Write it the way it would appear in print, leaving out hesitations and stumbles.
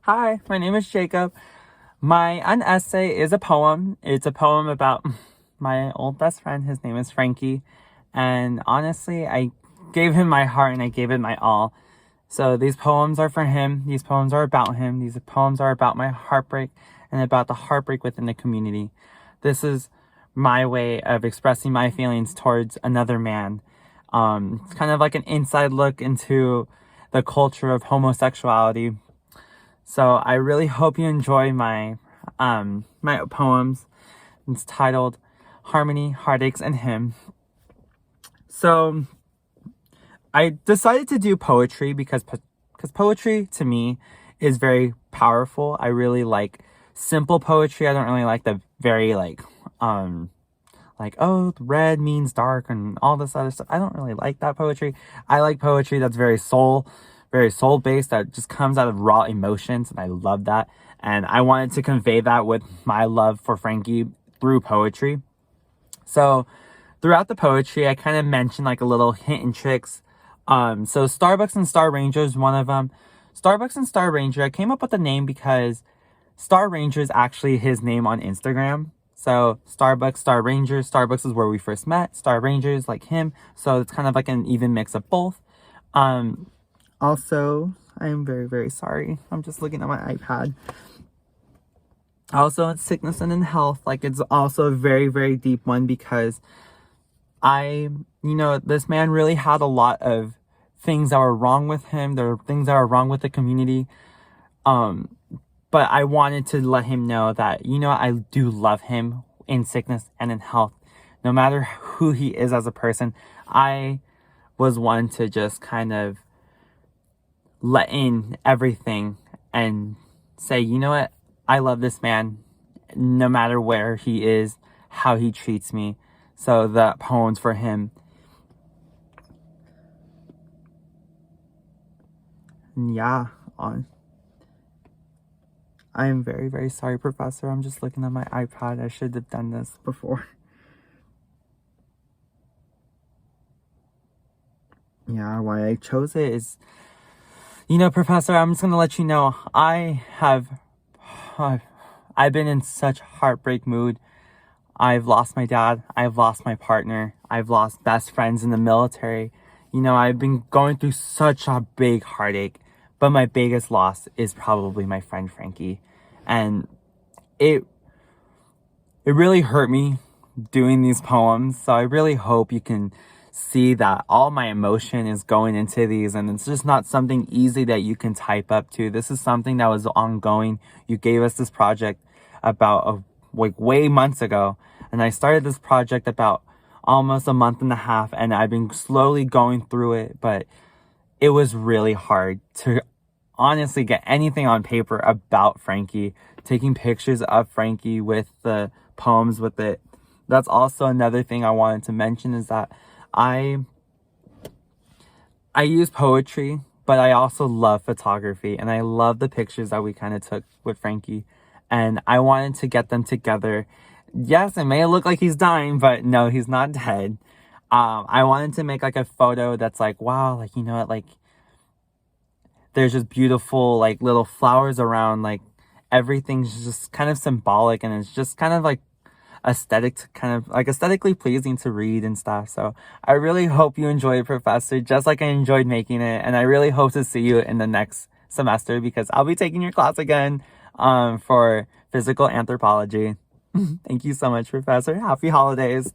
Hi, my name is Jacob. An essay is a poem. It's a poem about my old best friend. His name is Frankie. And honestly, I gave him my heart and I gave it my all. So these poems are for him. These poems are about him. These poems are about my heartbreak and about the heartbreak within the community. This is my way of expressing my feelings towards another man. It's kind of like an inside look into the culture of homosexuality. So I really hope you enjoy my poems. It's titled Harmony, Heartaches, and Hymn. So I decided to do poetry because poetry to me is very powerful. I really like simple poetry. I don't really like the very oh, red means dark and all this other stuff. I don't really like that poetry. I like poetry that's very soul based, that just comes out of raw emotions, and I love that. And I wanted to convey that with my love for Frankie through poetry. So throughout the poetry, I kind of mentioned like a little hint and tricks. So Starbucks and Star Ranger is one of them. Starbucks and Star Ranger, I came up with the name because Star Ranger is actually his name on Instagram. So Starbucks, Star Ranger, Starbucks is where we first met. Star Ranger is like him. So it's kind of like an even mix of both. Also, I am very, very sorry. I'm just looking at my iPad. Also, it's sickness and in health. Like, it's also a very, very deep one because this man really had a lot of things that were wrong with him. There were things that were wrong with the community. But I wanted to let him know that, I do love him in sickness and in health. No matter who he is as a person, I was one to just kind of let in everything and say, you know what? I love this man no matter where he is, how he treats me. So the poem's for him. And yeah, I am very, very sorry, Professor. I'm just looking at my iPad. I should have done this before. Yeah, why I chose it is, Professor, I'm just going to let you know, I've been in such heartbreak mood. I've lost my dad. I've lost my partner. I've lost best friends in the military. I've been going through such a big heartache, but my biggest loss is probably my friend Frankie. And it really hurt me doing these poems. So I really hope you can see that all my emotion is going into these, and it's just not something easy that you can type up to. This is something that was ongoing. You gave us this project about way months ago, and I started this project about almost a month and a half, and I've been slowly going through it, but it was really hard to honestly get anything on paper about Frankie, taking pictures of Frankie with the poems with it. That's also another thing I wanted to mention, is that I use poetry, but I also love photography, and I love the pictures that we kind of took with Frankie, and I wanted to get them together. Yes, it may look like he's dying, but no, he's not dead. I wanted to make like a photo that's like, wow, like, there's just beautiful like little flowers around, like everything's just kind of symbolic, and it's just kind of like aesthetically pleasing to read and stuff. So I really hope you enjoy it, Professor, just like I enjoyed making it. And I really hope to see you in the next semester, because I'll be taking your class again for physical anthropology. Thank you so much, Professor. Happy holidays.